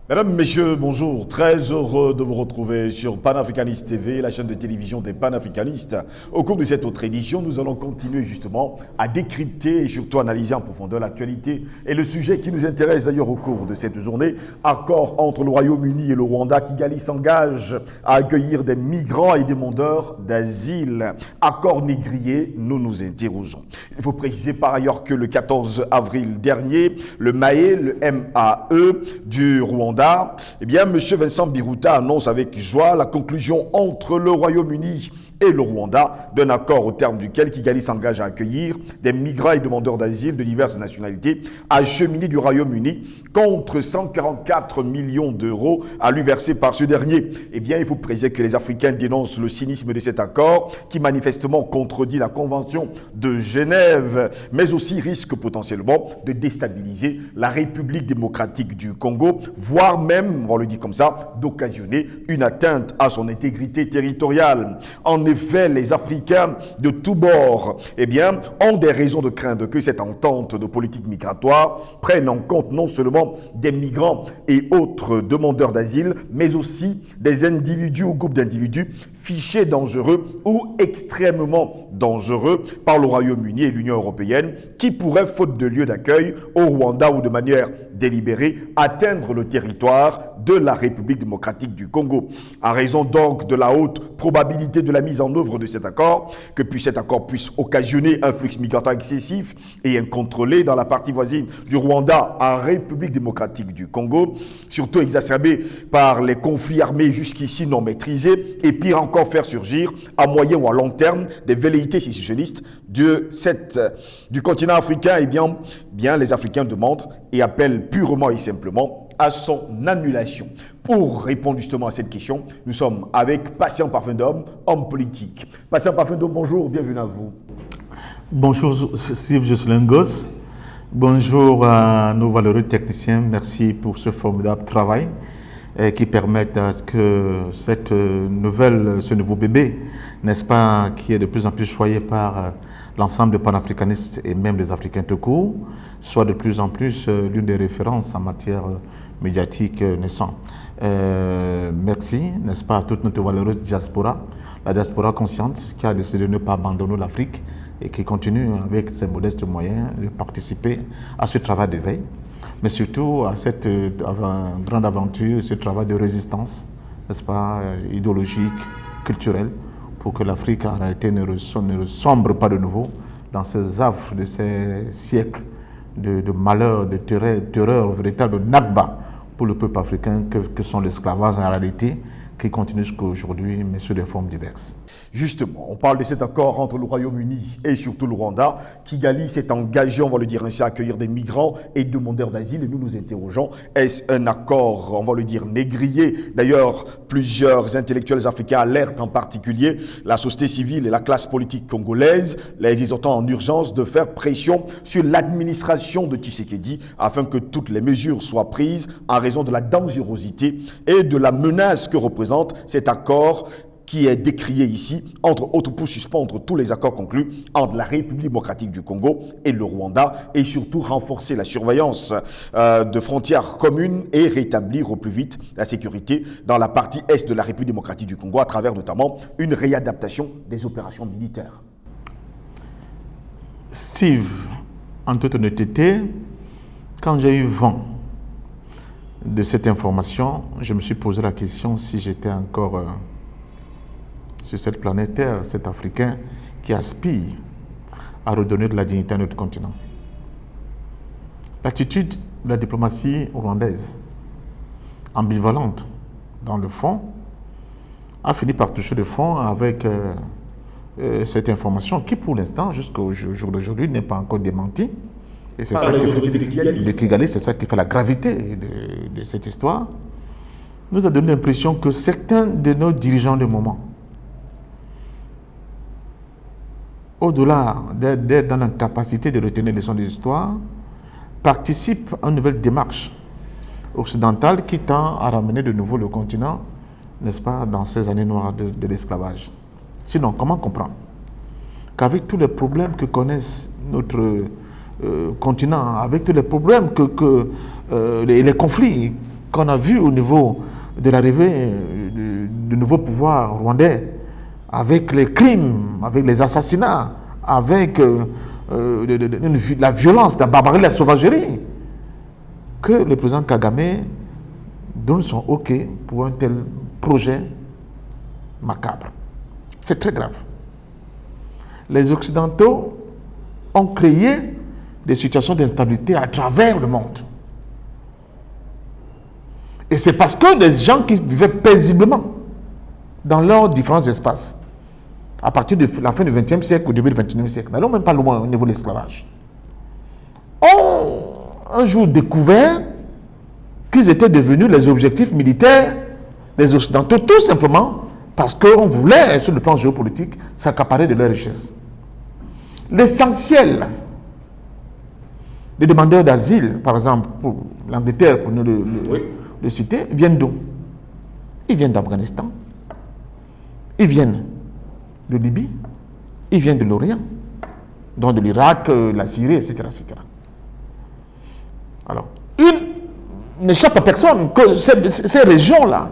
Mesdames, Messieurs, bonjour. Très heureux de vous retrouver sur Panafricaniste TV, la chaîne de télévision des panafricanistes. Au cours de cette autre édition, nous allons continuer justement à décrypter et surtout analyser en profondeur l'actualité et le sujet qui nous intéresse d'ailleurs au cours de cette journée. Accord entre le Royaume-Uni et le Rwanda. Kigali s'engage à accueillir des migrants et demandeurs d'asile. Accord négrier, nous nous interrogeons. Il faut préciser par ailleurs que le 14 avril dernier, le MAE, le M-A-E du Rwanda, eh bien, M. Vincent Biruta annonce avec joie la conclusion entre le Royaume-Uni et le Rwanda d'un accord au terme duquel Kigali s'engage à accueillir des migrants et demandeurs d'asile de diverses nationalités acheminés du Royaume-Uni contre 144 millions d'euros à lui verser par ce dernier. Eh bien, il faut préciser que les Africains dénoncent le cynisme de cet accord qui manifestement contredit la Convention de Genève, mais aussi risque potentiellement de déstabiliser la République démocratique du Congo, voire même, on va le dire comme ça, d'occasionner une atteinte à son intégrité territoriale. En effet, les Africains de tous bords eh bien, ont des raisons de craindre que cette entente de politique migratoire prenne en compte non seulement des migrants et autres demandeurs d'asile, mais aussi des individus ou groupes d'individus fichés dangereux ou extrêmement dangereux par le Royaume-Uni et l'Union européenne qui pourraient, faute de lieu d'accueil au Rwanda ou de manière délibérée, atteindre le territoire de la République démocratique du Congo. En raison donc de la haute probabilité de la mise en œuvre de cet accord, que cet accord puisse occasionner un flux migratoire excessif et incontrôlé dans la partie voisine du Rwanda en République démocratique du Congo, surtout exacerbé par les conflits armés jusqu'ici non maîtrisés, et pire encore faire surgir à moyen ou à long terme des velléités sécessionnistes du continent africain. Eh bien, les Africains demandent et appellent purement et simplement à son annulation. Pour répondre justement à cette question, nous sommes avec Patient Parfum d'Homme, homme politique. Patient Parfum d'Homme, bonjour, bienvenue à vous. Bonjour Steve Jocelyn-Goss. Bonjour à nos valeureux techniciens. Merci pour ce formidable travail qui permet à ce que ce nouveau bébé, n'est-ce pas, qui est de plus en plus choyé par l'ensemble des panafricanistes et même des Africains tout court, soit de plus en plus l'une des références en matière médiatique naissant. Merci, n'est-ce pas, à toute notre valeureuse diaspora, la diaspora consciente qui a décidé de ne pas abandonner l'Afrique et qui continue avec ses modestes moyens de participer à ce travail d'éveil, mais surtout à cette grande aventure, ce travail de résistance, n'est-ce pas, idéologique, culturelle, pour que l'Afrique en réalité ne sombre pas de nouveau dans ces affres de ces siècles de malheur, de terreur, véritable Nakba pour le peuple africain que sont l'esclavage en réalité, qui continue jusqu'à aujourd'hui, mais sous des formes diverses. Justement, on parle de cet accord entre le Royaume-Uni et surtout le Rwanda. Kigali s'est engagé, on va le dire ainsi, à accueillir des migrants et demandeurs d'asile. Et nous nous interrogeons, est-ce un accord, on va le dire, négrier? D'ailleurs, plusieurs intellectuels africains alertent en particulier la société civile et la classe politique congolaise, les exhortant en urgence de faire pression sur l'administration de Tshisekedi afin que toutes les mesures soient prises en raison de la dangerosité et de la menace que représente cet accord qui est décrié ici, entre autres pour suspendre tous les accords conclus entre la République démocratique du Congo et le Rwanda et surtout renforcer la surveillance de frontières communes et rétablir au plus vite la sécurité dans la partie est de la République démocratique du Congo à travers notamment une réadaptation des opérations militaires. Steve, en toute honnêteté, quand j'ai eu vent de cette information, je me suis posé la question si j'étais encore sur cette planète Terre, cet Africain qui aspire à redonner de la dignité à notre continent. L'attitude de la diplomatie rwandaise, ambivalente dans le fond, a fini par toucher le fond avec cette information qui, pour l'instant, jusqu'au jour d'aujourd'hui, n'est pas encore démentie. Et c'est ça de Kigali, c'est ça qui fait la gravité de cette histoire. Nous a donné l'impression que certains de nos dirigeants de moment, au-delà d'être dans la capacité de retenir les leçons de l'histoire, participent à une nouvelle démarche occidentale qui tend à ramener de nouveau le continent, n'est-ce pas, dans ces années noires de l'esclavage. Sinon, comment comprendre qu'avec tous les problèmes que connaissent notre continent, avec tous les problèmes les conflits qu'on a vu au niveau de l'arrivée du nouveau pouvoir rwandais, avec les crimes, avec les assassinats, avec la violence, la barbarie, la sauvagerie, que le président Kagame donne son OK pour un tel projet macabre. C'est très grave. Les Occidentaux ont créé des situations d'instabilité à travers le monde. Et c'est parce que des gens qui vivaient paisiblement dans leurs différents espaces, à partir de la fin du XXe siècle au début du XXIe siècle, n'allons même pas loin au niveau de l'esclavage, ont un jour découvert qu'ils étaient devenus les objectifs militaires des Occidentaux, tout simplement parce qu'on voulait, sur le plan géopolitique, s'accaparer de leurs richesses. L'essentiel des demandeurs d'asile, par exemple, pour l'Angleterre, pour nous le citer, viennent d'où? Ils viennent d'Afghanistan, ils viennent de Libye, ils viennent de l'Orient, donc de l'Irak, la Syrie, etc., etc. Alors, il n'échappe à personne que ces régions-là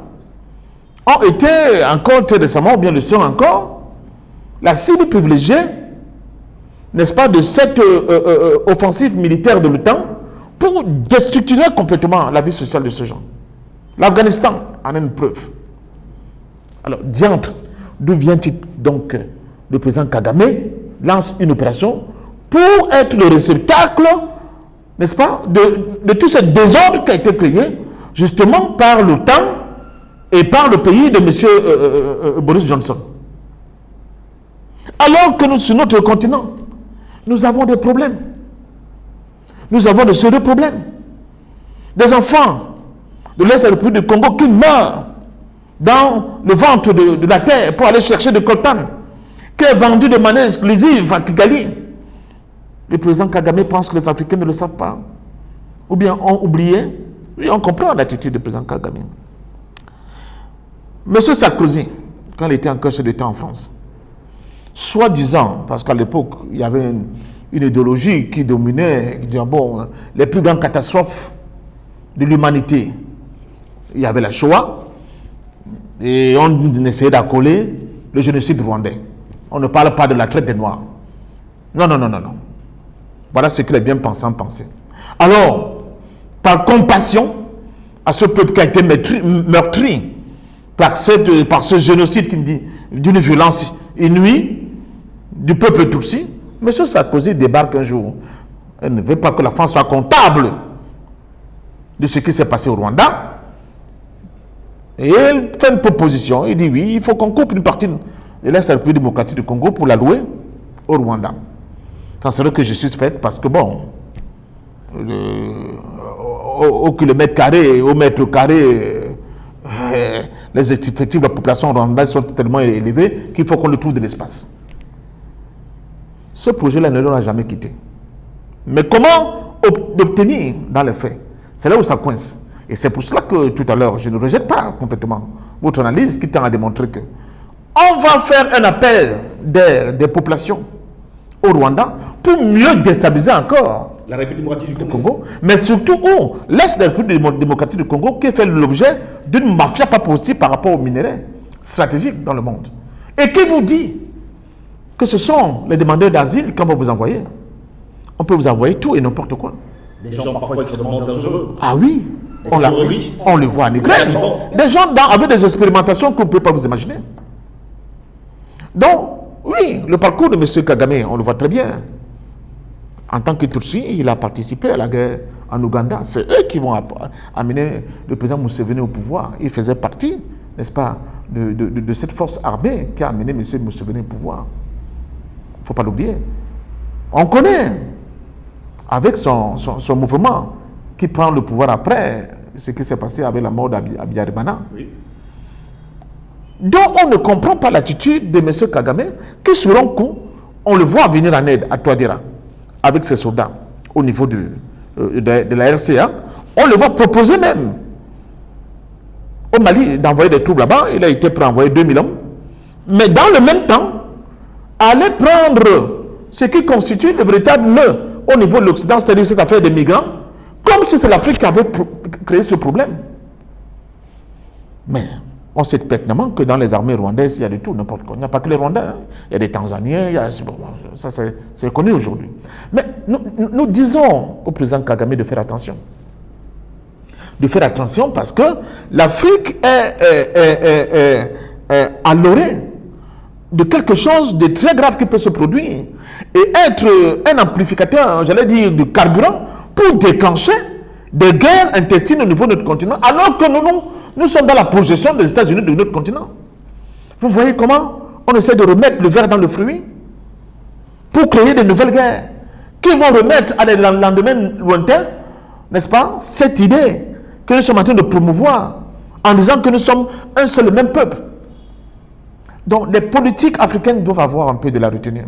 ont été encore très récemment, ou bien le sont encore, la cible privilégiée, n'est-ce pas, de cette offensive militaire de l'OTAN pour déstructurer complètement la vie sociale de ce genre. L'Afghanistan en a une preuve. Alors, diantre, d'où vient-il donc le président Kagame lance une opération pour être le réceptacle, n'est-ce pas, de tout ce désordre qui a été créé justement par l'OTAN et par le pays de M. Boris Johnson. Alors que nous, sur notre continent, nous avons des problèmes. Nous avons de sérieux problèmes. Des enfants de l'Est de la République du Congo qui meurent dans le ventre de la terre pour aller chercher du coltan, qui est vendu de manière exclusive à Kigali. Le président Kagame pense que les Africains ne le savent pas. Ou bien ont oublié. Oui, on comprend l'attitude du président Kagame. Monsieur Sarkozy, quand il était encore chef d'État en France, soi-disant, parce qu'à l'époque, il y avait une idéologie qui dominait, qui disait, bon, les plus grandes catastrophes de l'humanité, il y avait la Shoah, et on essayait d'accoler le génocide rwandais. On ne parle pas de la traite des Noirs. Non, non, non, non, non. Voilà ce que les bien-pensants pensaient. Alors, par compassion à ce peuple qui a été meurtri par ce génocide qui me dit d'une violence inouïe du peuple Tutsi, M. Sarkozy débarque un jour. Elle ne veut pas que la France soit comptable de ce qui s'est passé au Rwanda. Et elle fait une proposition. Il dit oui, il faut qu'on coupe une partie de l'ex-République démocratique du Congo pour la louer au Rwanda. Ça serait que je suis faite parce que bon, au kilomètre carré, au mètre carré, les effectifs de la population rwandaise sont tellement élevés qu'il faut qu'on le trouve de l'espace. Ce projet-là ne l'aura jamais quitté. Mais comment l'obtenir dans les faits? C'est là où ça coince. Et c'est pour cela que tout à l'heure, je ne rejette pas complètement votre analyse qui tend à démontrer que on va faire un appel des populations au Rwanda pour mieux déstabiliser encore la République démocratique du Congo. Mais surtout où l'Est de la République démocratique du Congo qui fait l'objet d'une mafia pas possible par rapport aux minéraux stratégiques dans le monde. Et qui vous dit que ce sont les demandeurs d'asile qu'on va vous envoyer? On peut vous envoyer tout et n'importe quoi. Des gens parfois extrêmement dangereux. Ah oui, on le voit en Ukraine. Des gens avec des expérimentations qu'on ne peut pas vous imaginer. Donc, oui, le parcours de M. Kagame, on le voit très bien. En tant que Tutsi, il a participé à la guerre en Ouganda. C'est eux qui vont amener le président Museveni au pouvoir. Il faisait partie, n'est-ce pas, de cette force armée qui a amené M. Museveni au pouvoir. Il ne faut pas l'oublier. On connaît, avec son mouvement, qui prend le pouvoir après ce qui s'est passé avec la mort d'Abiyarimana. Oui. Donc on ne comprend pas l'attitude de M. Kagame, qui sur un coup, on le voit venir en aide à Touadéra, avec ses soldats, au niveau de la RCA. On le voit proposer même au Mali d'envoyer des troupes là-bas. Il a été prêt à envoyer 2000 hommes. Mais dans le même temps, aller prendre ce qui constitue le véritable nœud au niveau de l'Occident, c'est-à-dire cette affaire des migrants, comme si c'est l'Afrique qui avait créé ce problème. Mais on sait pertinemment que dans les armées rwandaises, il y a de tout, n'importe quoi. Il n'y a pas que les Rwandais. Hein. Il y a des Tanzaniens, ça c'est connu aujourd'hui. Mais nous disons au président Kagame de faire attention. De faire attention parce que l'Afrique est à l'orée de quelque chose de très grave qui peut se produire et être un amplificateur, j'allais dire, de carburant pour déclencher des guerres intestines au niveau de notre continent, alors que nous sommes dans la projection des États-Unis de notre continent. Vous voyez comment on essaie de remettre le verre dans le fruit pour créer de nouvelles guerres qui vont remettre à des lendemains lointains, n'est-ce pas, cette idée que nous sommes en train de promouvoir en disant que nous sommes un seul et même peuple. Donc les politiques africaines doivent avoir un peu de la retenue.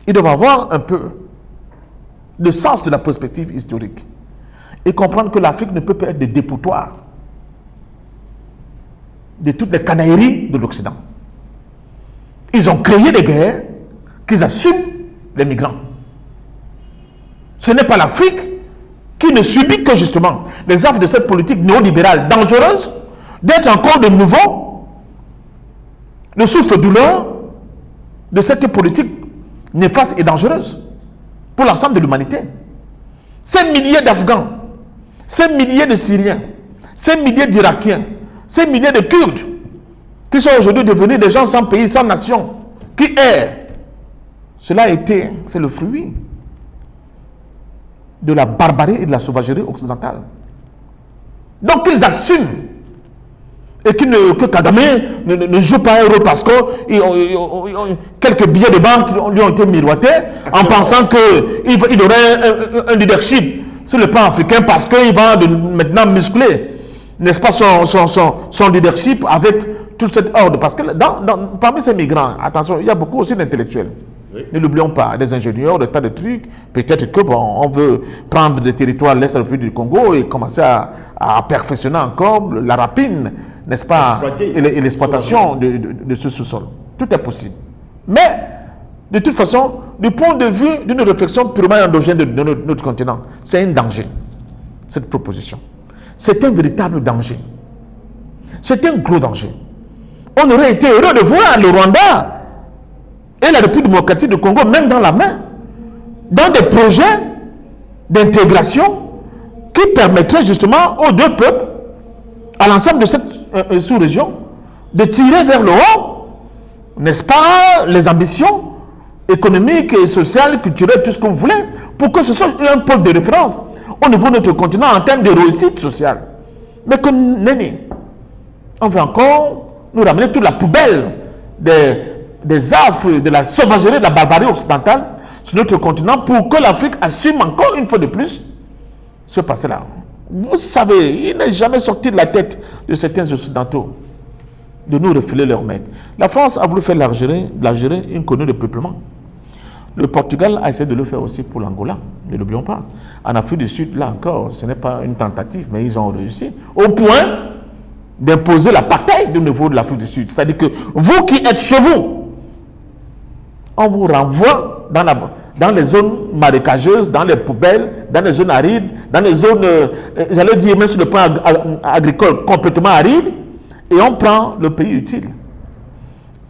Ils doivent avoir un peu le sens de la perspective historique et comprendre que l'Afrique ne peut pas être des dépotoirs de toutes les canailleries de l'Occident. Ils ont créé des guerres qu'ils assument les migrants. Ce n'est pas l'Afrique qui ne subit que justement les affres de cette politique néolibérale dangereuse d'être encore de nouveau le souffle-douleur de cette politique néfaste et dangereuse pour l'ensemble de l'humanité. Ces milliers d'Afghans, ces milliers de Syriens, ces milliers d'Irakiens, ces milliers de Kurdes qui sont aujourd'hui devenus des gens sans pays, sans nation, qui errent, cela a été, c'est le fruit de la barbarie et de la sauvagerie occidentale. Donc qu'ils assument et que Kagame ne joue pas un rôle parce que quelques billets de banque lui ont été miroités en pensant qu'il aurait un leadership sur le plan africain parce qu'il va maintenant muscler, n'est-ce pas, son leadership avec toute cette ordre. Parce que parmi ces migrants, attention, il y a beaucoup aussi d'intellectuels. Oui. Ne l'oublions pas, des ingénieurs, des tas de trucs. Peut-être que on veut prendre des territoires de l'Est de la République du Congo et commencer à perfectionner encore la rapine, n'est-ce pas, et l'exploitation de ce sous-sol. Tout est possible. Mais, de toute façon, du point de vue d'une réflexion purement endogène de notre continent, c'est un danger, cette proposition. C'est un véritable danger. C'est un gros danger. On aurait été heureux de voir le Rwanda et la République démocratique du Congo, même dans la main, dans des projets d'intégration qui permettraient justement aux deux peuples, à l'ensemble de cette sous-région, de tirer vers le haut, n'est-ce pas, les ambitions économiques et sociales, culturelles, tout ce que vous voulez, pour que ce soit un pôle de référence au niveau de notre continent en termes de réussite sociale. Mais que nenni, on veut encore nous ramener toute la poubelle des affres, de la sauvagerie, de la barbarie occidentale sur notre continent pour que l'Afrique assume encore une fois de plus ce passé-là. Vous savez, il n'est jamais sorti de la tête de certains occidentaux de nous refiler leur maître. La France a voulu faire l'Algérie une colonie de peuplement. Le Portugal a essayé de le faire aussi pour l'Angola, ne l'oublions pas. En Afrique du Sud, là encore, ce n'est pas une tentative, mais ils ont réussi. Au point d'imposer l'apartheid au niveau de l'Afrique du Sud. C'est-à-dire que vous qui êtes chez vous, on vous renvoie dans les zones marécageuses, dans les poubelles, dans les zones arides, dans les zones, j'allais dire même sur le plan agricole, complètement aride, et on prend le pays utile.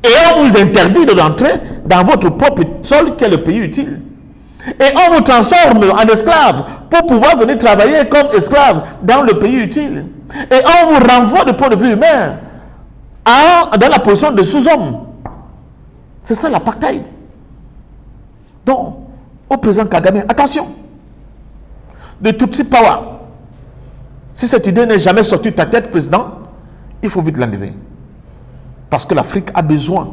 Et on vous interdit de rentrer dans votre propre sol qui est le pays utile. Et on vous transforme en esclave pour pouvoir venir travailler comme esclave dans le pays utile. Et on vous renvoie du point de vue humain dans la position de sous-homme. C'est ça l'apartheid. Donc, au président Kagame, attention, de Tutsi Power. Si cette idée n'est jamais sortie de ta tête, président, il faut vite l'enlever. Parce que l'Afrique a besoin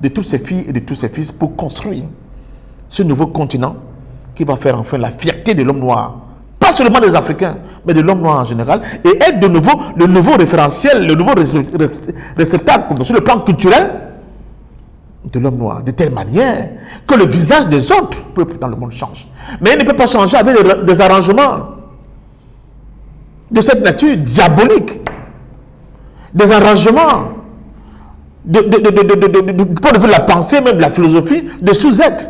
de toutes ses filles et de tous ses fils pour construire ce nouveau continent qui va faire enfin la fierté de l'homme noir. Pas seulement des Africains, mais de l'homme noir en général. Et être de nouveau le nouveau référentiel, le nouveau réceptacle sur le plan culturel de l'homme noir. De telle manière que le visage des autres peuples dans le monde change. Mais il ne peut pas changer avec des arrangements de cette nature diabolique. Des arrangements du point de vue de la pensée, même de la philosophie, de sous-êtres.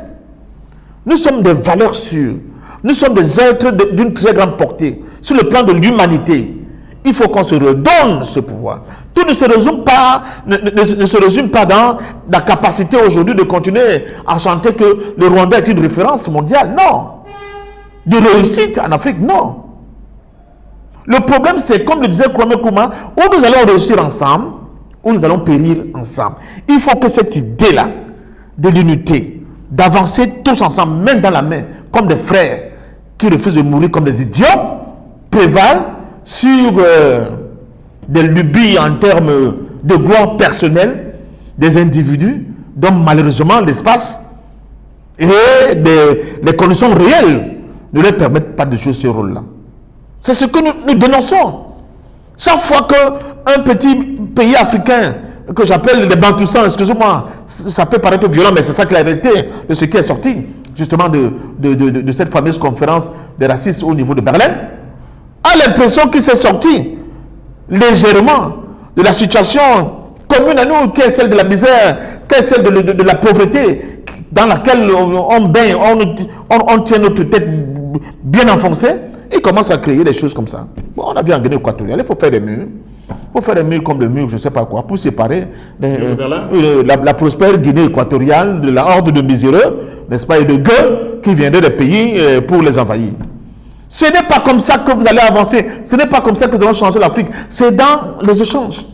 Nous sommes des valeurs sûres. Nous sommes des êtres d'une très grande portée sur le plan de l'humanité. Il faut qu'on se redonne ce pouvoir. Tout ne se résume pas, ne se résume pas dans la capacité aujourd'hui de continuer à chanter que le Rwanda est une référence mondiale. Non. De réussite en Afrique, non. Le problème, c'est comme le disait Kwame Nkrumah, où nous allons réussir ensemble, où nous allons périr ensemble. Il faut que cette idée-là de l'unité, d'avancer tous ensemble, main dans la main, comme des frères qui refusent de mourir comme des idiots, prévalent sur des lubies en termes de gloire personnelle des individus dont malheureusement l'espace et les conditions réelles ne leur permettent pas de jouer ce rôle-là. C'est ce que nous dénonçons. Chaque fois qu'un petit pays africain que j'appelle les Bantoussans, excusez-moi, ça peut paraître violent, mais c'est ça que la réalité de ce qui est sorti justement de cette fameuse conférence des racistes au niveau de Berlin, a l'impression qu'il s'est sorti légèrement de la situation commune à nous, qui est celle de la misère, qui est celle de la pauvreté, dans laquelle on baigne, on tient notre tête bien enfoncée, et commence à créer des choses comme ça. Bon, on a vu en Guinée équatoriale, il faut faire des murs. Il faut faire des murs comme le mur, je ne sais pas quoi, pour séparer la prospère Guinée équatoriale de la horde de miséreux, n'est-ce pas, et de gueux qui viendraient des pays pour les envahir. Ce n'est pas comme ça que vous allez avancer. Ce n'est pas comme ça que nous allons changer l'Afrique. C'est dans les échanges.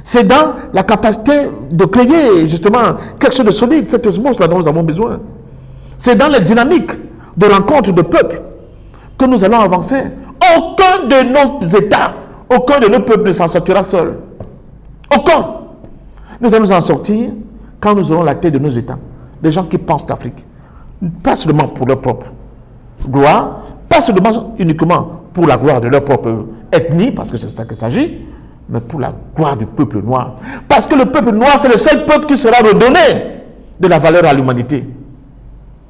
C'est dans la capacité de créer justement quelque chose de solide, cette osmose-là dont nous avons besoin. C'est dans les dynamiques de rencontres de peuples que nous allons avancer. Aucun de nos États, aucun de nos peuples ne s'en sortira seul. Aucun. Nous allons nous en sortir quand nous aurons la tête de nos États. Des gens qui pensent l'Afrique. Pas seulement pour leur propre gloire, pas seulement uniquement pour la gloire de leur propre ethnie, parce que c'est de ça qu'il s'agit, mais pour la gloire du peuple noir. Parce que le peuple noir, c'est le seul peuple qui sera redonné de la valeur à l'humanité.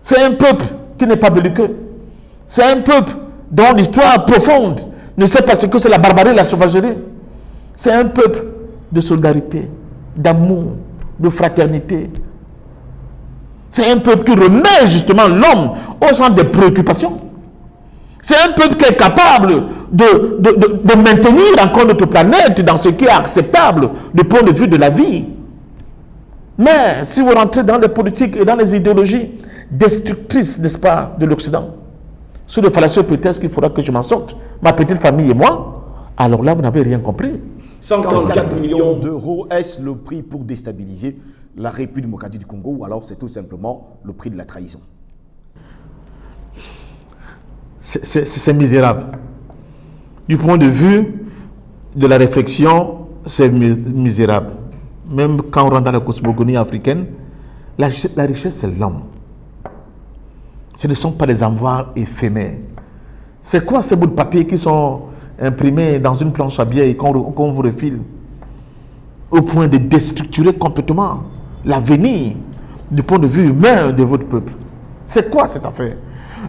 C'est un peuple qui n'est pas belliqueux. C'est un peuple dont l'histoire profonde ne sait pas ce que c'est la barbarie et la sauvagerie. C'est un peuple de solidarité, d'amour, de fraternité. C'est un peuple qui remet justement l'homme au centre des préoccupations. C'est un peuple qui est capable de maintenir encore notre planète dans ce qui est acceptable du point de vue de la vie. Mais si vous rentrez dans les politiques et dans les idéologies destructrices, n'est-ce pas, de l'Occident, sous le fallacieux prétexte qu'il faudra que je m'en sorte, ma petite famille et moi, alors là, vous n'avez rien compris. 144 millions d'euros, est-ce le prix pour déstabiliser la République démocratique du Congo, ou alors c'est tout simplement le prix de la trahison? C'est misérable. Du point de vue de la réflexion, c'est misérable. Même quand on rentre dans la cosmogonie africaine, la richesse, c'est l'homme. Ce ne sont pas des avoirs éphémères. C'est quoi ces bouts de papier qui sont imprimés dans une planche à billets et qu'on vous refile au point de déstructurer complètement l'avenir du point de vue humain de votre peuple? C'est quoi cette affaire?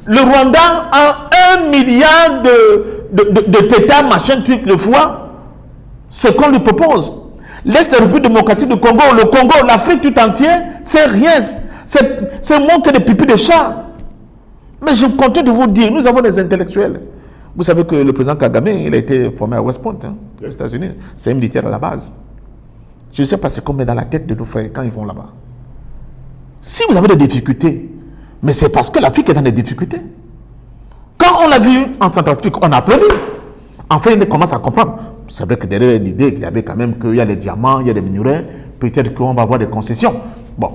Le Rwanda a 1 milliard de tétas, machin, truc, de fois, ce qu'on lui propose. L'Est de la République démocratique du Congo, le Congo, l'Afrique tout entière, c'est rien. C'est moins que des pipis de chat. Mais je continue de vous dire, nous avons des intellectuels. Vous savez que le président Kagame, il a été formé à West Point, aux États-Unis. C'est un militaire à la base. Je ne sais pas ce qu'on met dans la tête de nos frères quand ils vont là-bas. Si vous avez des difficultés, mais c'est parce que l'Afrique est dans des difficultés. Quand on l'a vu en Centrafrique, on a applaudi. Enfin, il commence à comprendre. C'est vrai que derrière l'idée qu'il y avait quand même qu'il y a les diamants, il y a les minerais, peut-être qu'on va avoir des concessions. Bon.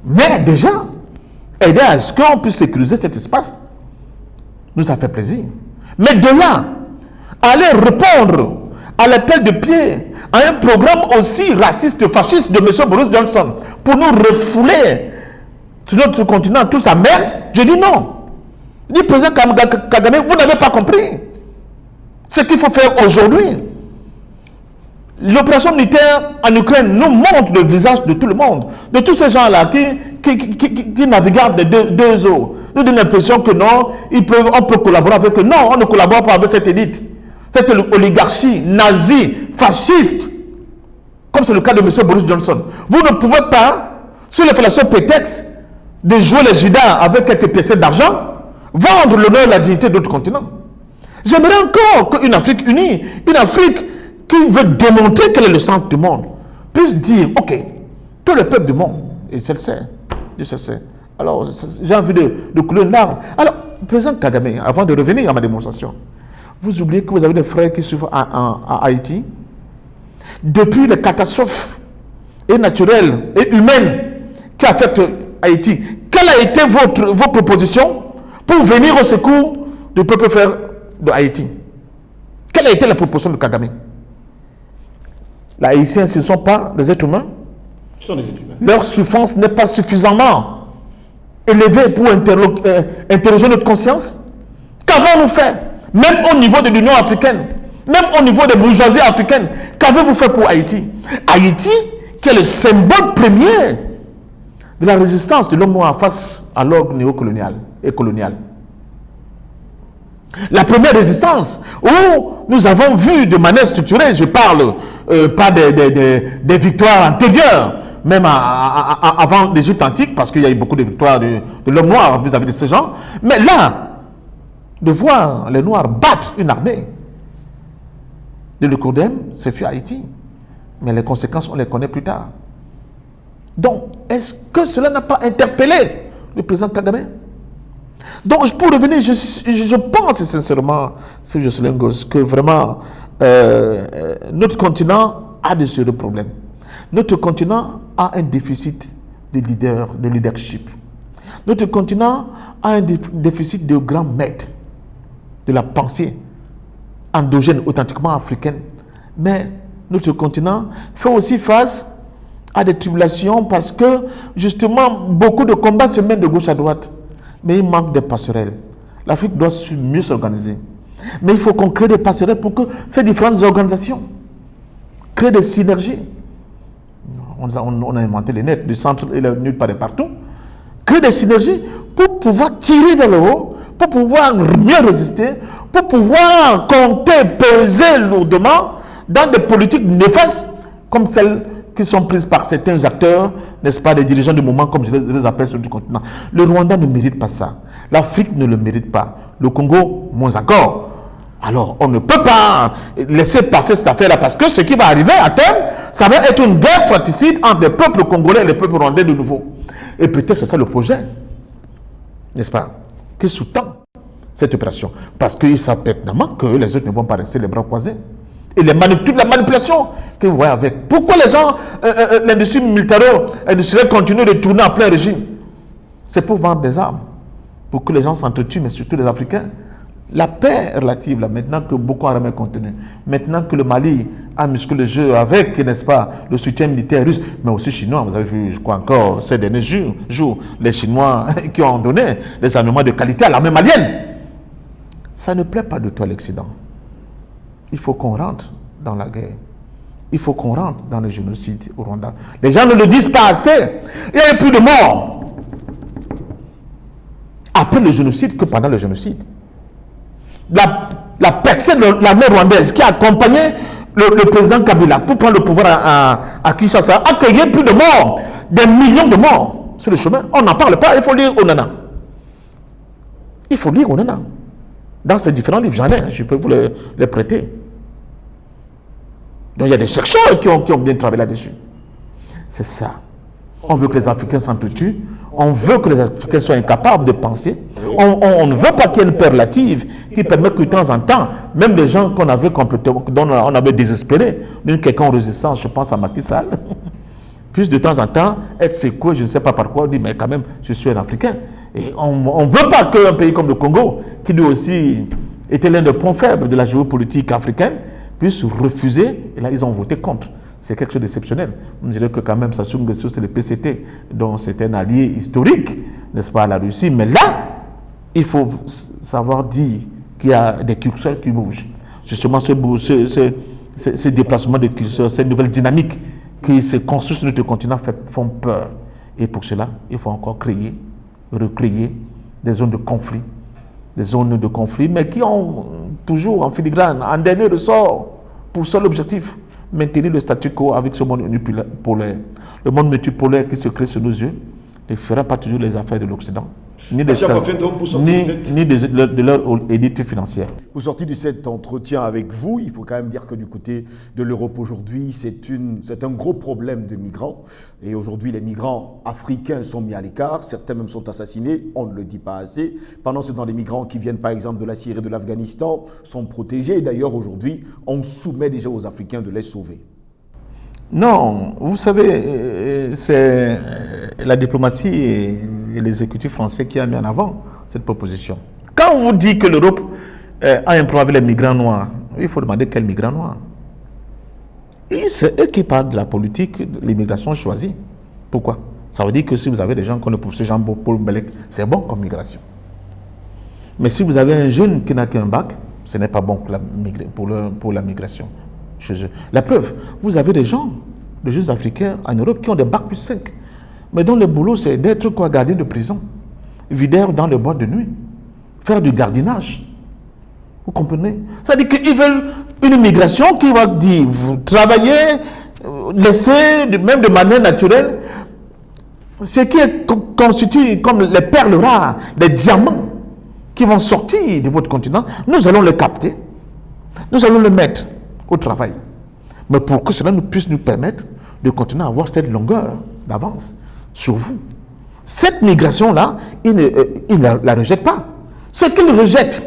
Mais déjà, aider à ce qu'on puisse sécuriser cet espace, nous a fait plaisir. Mais de là, aller répondre à l'appel de pied à un programme aussi raciste, fasciste de M. Boris Johnson pour nous refouler sur notre continent toute sa merde, je dis non. Je dis, président Kagame, vous n'avez pas compris ce qu'il faut faire aujourd'hui. L'opération militaire en Ukraine nous montre le visage de tout le monde, de tous ces gens-là qui naviguent de deux eaux. Nous donnons l'impression que non, on peut collaborer avec eux. Non, on ne collabore pas avec cette élite, cette oligarchie nazie, fasciste, comme c'est le cas de M. Boris Johnson. Vous ne pouvez pas, sur le fallacieux prétexte de jouer les Judas avec quelques pièces d'argent, vendre l'honneur et la dignité d'autres continents. J'aimerais encore qu'une Afrique unie, une Afrique qui veut démontrer quel est le centre du monde, puisse dire, ok, tous les peuples du monde, et je le sais, je le sais. Alors, j'ai envie de couler une larme. Alors, président Kagame, avant de revenir à ma démonstration, vous oubliez que vous avez des frères qui souffrent à Haïti. Depuis les catastrophes naturelles et humaines qui affectent Haïti, quelle a été vos propositions pour venir au secours du peuple frère de Haïti? Quelle a été la proposition de Kagame? Les Haïtiens, ce ne sont pas des êtres humains. Ce sont des êtres humains. Leur souffrance n'est pas suffisamment élevée pour interroger notre conscience. Qu'avons-nous fait? Même au niveau de l'Union africaine, même au niveau des bourgeoisies africaines, qu'avez-vous fait pour Haïti? Haïti, qui est le symbole premier de la résistance de l'homme noir face à l'ordre néocolonial et colonial. La première résistance où nous avons vu de manière structurée, je parle pas des victoires antérieures, même avant l'Égypte antique, parce qu'il y a eu beaucoup de victoires de l'homme noir vis-à-vis de ces gens, mais là, de voir les Noirs battre une armée de l'Ecodem, c'est fait Haïti. Mais les conséquences, on les connaît plus tard. Donc, est-ce que cela n'a pas interpellé le président Kagame? Donc, pour revenir, je pense sincèrement, Steve Joslingos, que vraiment, notre continent a de sérieux problèmes. Notre continent a un déficit de leadership. Notre continent a un déficit de grands maîtres de la pensée endogène, authentiquement africaine. Mais notre continent fait aussi face à des tribulations parce que, justement, beaucoup de combats se mènent de gauche à droite. Mais il manque des passerelles. L'Afrique doit mieux s'organiser. Mais il faut qu'on crée des passerelles pour que ces différentes organisations créent des synergies. On a inventé les nets du centre et les nulle part et partout. Créer des synergies pour pouvoir tirer vers le haut, pour pouvoir mieux résister, pour pouvoir compter, peser lourdement dans des politiques néfastes comme celles qui sont prises par certains acteurs, n'est-ce pas, des dirigeants du moment, comme je les appelle sur du continent. Le Rwanda ne mérite pas ça. L'Afrique ne le mérite pas. Le Congo, moins encore. Alors, on ne peut pas laisser passer cette affaire-là parce que ce qui va arriver à terme, ça va être une guerre fratricide entre les peuples congolais et les peuples rwandais de nouveau. Et peut-être c'est ça le projet, n'est-ce pas, qui sous-tend cette opération. Parce qu'ils savent pertinemment que les autres ne vont pas rester les bras croisés. Et toute la manipulation que vous voyez avec. Pourquoi les gens, l'industrie militaro-industrielle continue de tourner en plein régime? C'est pour vendre des armes, pour que les gens s'entretuent, mais surtout les Africains. La paix relative, là, maintenant que Boko Haram est contenu, maintenant que le Mali a musclé le jeu avec, n'est-ce pas, le soutien militaire russe, mais aussi chinois, vous avez vu, je crois encore, ces derniers jours, les Chinois qui ont donné des armements de qualité à l'armée malienne. Ça ne plaît pas de tout à l'Occident. Il faut qu'on rentre dans la guerre. Il faut qu'on rentre dans le génocide au Rwanda. Les gens ne le disent pas assez. Il y a eu plus de morts après le génocide que pendant le génocide. La personne de l'armée rwandaise qui a accompagné le président Kabila pour prendre le pouvoir à Kinshasa a créé plus de morts, des millions de morts sur le chemin. On n'en parle pas, il faut lire Onana. Il faut lire Onana. Dans ces différents livres, j'en ai, je peux vous les prêter. Donc il y a des chercheurs qui ont bien travaillé là-dessus. C'est ça. On veut que les Africains s'entretuent. On veut que les Africains soient incapables de penser. On ne veut pas qu'il y ait une paix relative qui permette que de temps en temps, même les gens qu'on avait complètement, dont on avait désespéré, d'une quelconque résistance, je pense à Macky Sall, puissent de temps en temps être secoués, je ne sais pas par quoi, on dit, mais quand même, je suis un Africain. Et on ne veut pas qu'un pays comme le Congo, qui lui aussi était l'un des points faibles de la géopolitique africaine, puisse refuser, et là ils ont voté contre. C'est quelque chose d'exceptionnel. On dirait que quand même Sassou Nguesso, c'est le PCT, dont c'est un allié historique, n'est-ce pas, à la Russie. Mais là, il faut savoir dire qu'il y a des curseurs qui bougent. Justement, ce déplacement de curseurs, ces nouvelles dynamiques qui se construisent sur notre continent font peur. Et pour cela, il faut encore recréer des zones de conflit. Des zones de conflit, mais qui ont toujours en filigrane, en dernier ressort, pour seul objectif, maintenir le statu quo avec ce monde unipolaire. Le monde multipolaire qui se crée sous nos yeux ne fera pas toujours les affaires de l'Occident. ni de leur édite financière. Pour sortir de cet entretien avec vous, il faut quand même dire que du côté de l'Europe aujourd'hui, c'est un gros problème de migrants. Et aujourd'hui, les migrants africains sont mis à l'écart, certains même sont assassinés, on ne le dit pas assez. Pendant ce temps, les migrants qui viennent par exemple de la Syrie et de l'Afghanistan sont protégés. Et d'ailleurs, aujourd'hui, on soumet déjà aux Africains de les sauver. Non, vous savez, c'est la diplomatie et l'exécutif français qui a mis en avant cette proposition. Quand on vous dit que l'Europe a un problème avec les migrants noirs, il faut demander quels migrants noirs. Et c'est eux qui parlent de la politique de l'immigration choisie. Pourquoi? Ça veut dire que si vous avez des gens comme le professeur Jean-Paul Mbelek, c'est bon comme migration. Mais si vous avez un jeune qui n'a qu'un bac, ce n'est pas bon pour la migration chez eux. La preuve, vous avez des gens, des jeunes Africains en Europe qui ont des bacs plus 5, mais dont le boulot c'est d'être gardien de prison, videur dans les boîtes de nuit, faire du gardiennage. Vous comprenez? C'est-à-dire qu'ils veulent une migration qui va dire, vous travaillez, laissez, même de manière naturelle, ce qui est constitué comme les perles rares, les diamants qui vont sortir de votre continent, nous allons les capter, nous allons les mettre au travail. Mais pour que cela puisse nous permettre de continuer à avoir cette longueur d'avance sur vous. Cette migration-là, il ne la rejette pas. Ce qu'il rejette,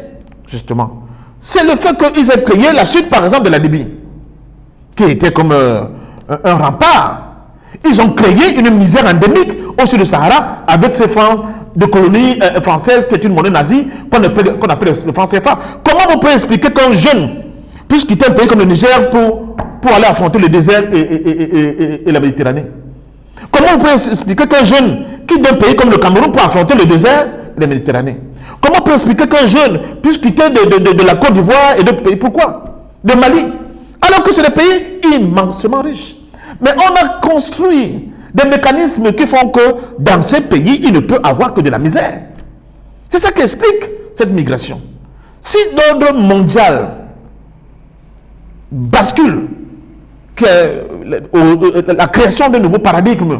justement, c'est le fait qu'ils aient créé la chute, par exemple, de la Libye, qui était comme un rempart. Ils ont créé une misère endémique au sud du Sahara avec ces francs de colonie française qui est une monnaie nazie qu'on appelle le franc CFA. Comment vous pouvez expliquer qu'un jeune puisse quitter un pays comme le Niger pour aller affronter le désert et la Méditerranée? Comment vous pouvez expliquer qu'un jeune quitte d'un pays comme le Cameroun pour affronter le désert et la Méditerranée? Comment on peut expliquer qu'un jeune puisse quitter de la Côte d'Ivoire et d'autres pays? Pourquoi? De Mali. Alors que c'est des pays immensément riches. Mais on a construit des mécanismes qui font que dans ces pays, il ne peut avoir que de la misère. C'est ça qui explique cette migration. Si l'ordre mondial bascule, la création de nouveaux paradigmes,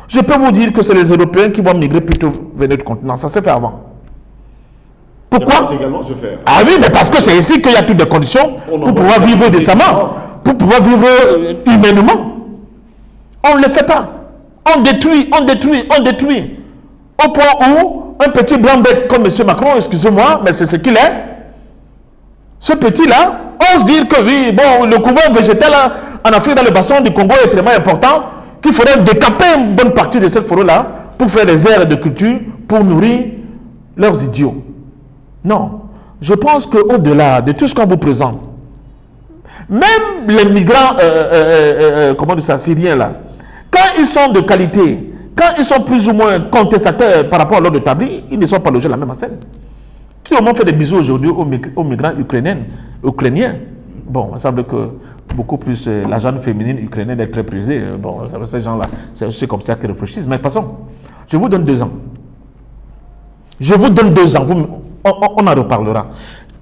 je peux vous dire que c'est les Européens qui vont migrer plutôt vers notre continent. Ça s'est fait avant. Pourquoi? Ça également se faire. Ah oui, mais parce que c'est ici qu'il y a toutes les conditions pour pouvoir vivre décemment, pour pouvoir vivre humainement. On ne le fait pas. On détruit. Au point où un petit blanc bête comme M. Macron, excusez-moi, mais c'est ce qu'il est. Ce petit-là ose dire que oui, bon, le couvert végétal en Afrique, dans le bassin du Congo, est tellement important qu'il faudrait décaper une bonne partie de cette forêt-là pour faire des aires de culture, pour nourrir leurs idiots. Non. Je pense qu'au-delà de tout ce qu'on vous présente, même les migrants, comment dire ça, syriens là, quand ils sont de qualité, quand ils sont plus ou moins contestataires par rapport à l'ordre établi, ils ne sont pas logés la même scène. Tout le monde fait des bisous aujourd'hui aux migrants ukrainiens. Bon, il semble que beaucoup plus la jeune féminine ukrainienne est très prisée. Bon, ces gens-là, c'est aussi comme ça qu'ils réfléchissent. Mais passons, je vous donne 2 ans. Je vous donne 2 ans, on en reparlera.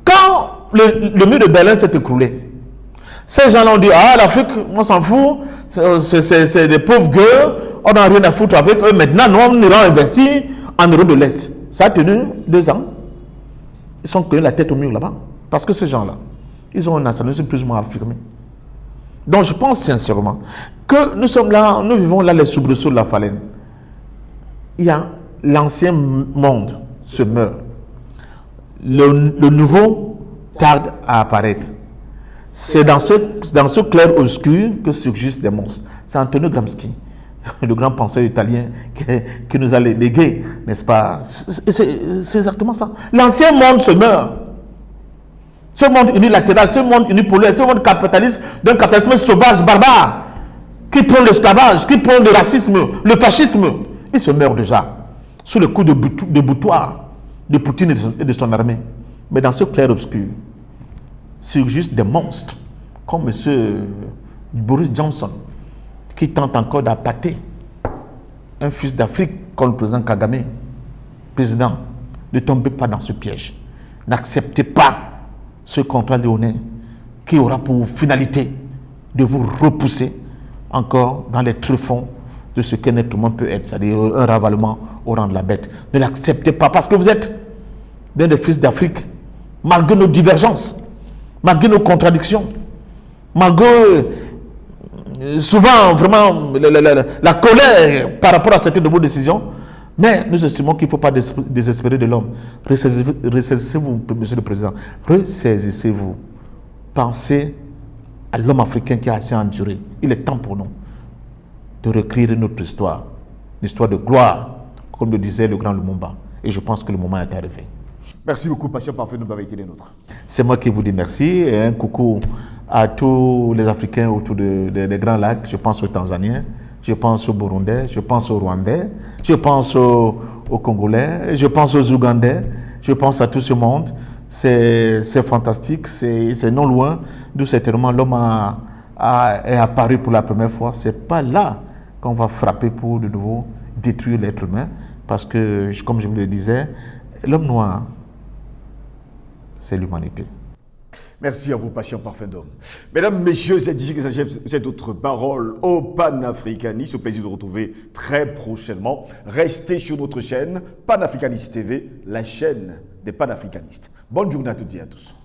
Quand le mur de Berlin s'est écroulé, ces gens-là ont dit, ah, l'Afrique, on s'en fout, c'est des pauvres gueux, on n'a rien à foutre avec eux. Maintenant, nous, on ira investir en Europe de l'Est. Ça a tenu 2 ans. Ils sont collés la tête au mur là-bas. Parce que ces gens-là, ils ont un nationalisme plus ou moins affirmé. Donc, je pense sincèrement que nous sommes là, nous vivons là les soubresauts de la Falaine. Il y a l'ancien monde se meurt. Le nouveau tarde à apparaître. C'est dans ce clair-obscur que surgissent des monstres. C'est Antonio Gramsci, le grand penseur italien qui nous a légué, n'est-ce pas? C'est exactement ça. L'ancien monde se meurt. Ce monde unilatéral, ce monde unipolaire, ce monde capitaliste, d'un capitalisme sauvage, barbare, qui prend l'esclavage, qui prend le racisme, le fascisme, il se meurt déjà, sous le coup de boutoir de Poutine et de son armée. Mais dans ce clair-obscur, surgissent des monstres, comme M. Boris Johnson, qui tente encore d'appâter un fils d'Afrique comme le président Kagame. Président, ne tombez pas dans ce piège. N'acceptez pas ce contrat léonin qui aura pour finalité de vous repousser encore dans les tréfonds de ce qu'un être humain peut être, c'est-à-dire un ravalement au rang de la bête. Ne l'acceptez pas parce que vous êtes l'un des fils d'Afrique, malgré nos divergences, malgré nos contradictions, malgré souvent vraiment la colère par rapport à certaines de vos décisions. Mais nous estimons qu'il ne faut pas désespérer de l'homme. Ressaisissez-vous, Monsieur le Président. Ressaisissez-vous. Pensez à l'homme africain qui a assez enduré. Il est temps pour nous de réécrire notre histoire. Une histoire de gloire, comme le disait le grand Lumumba. Et je pense que le moment est arrivé. Merci beaucoup, Patient Parfait, de nous avoir été des nôtres. C'est moi qui vous dis merci. Et un coucou à tous les Africains autour des Grands Lacs. Je pense aux Tanzaniens, je pense aux Burundais, je pense aux Rwandais, je pense aux Congolais, je pense aux Ougandais, je pense à tout ce monde. C'est fantastique, c'est non loin, d'où certainement l'homme est apparu pour la première fois. C'est pas là qu'on va frapper pour de nouveau détruire l'être humain, parce que, comme je vous le disais, l'homme noir, c'est l'humanité. Merci à vous, Patient Parfait d'homme. Mesdames, messieurs, c'est ici que s'achève cette autre parole au panafricanisme. Au plaisir de vous retrouver très prochainement. Restez sur notre chaîne Panafricaniste TV, la chaîne des panafricanistes. Bonne journée à toutes et à tous.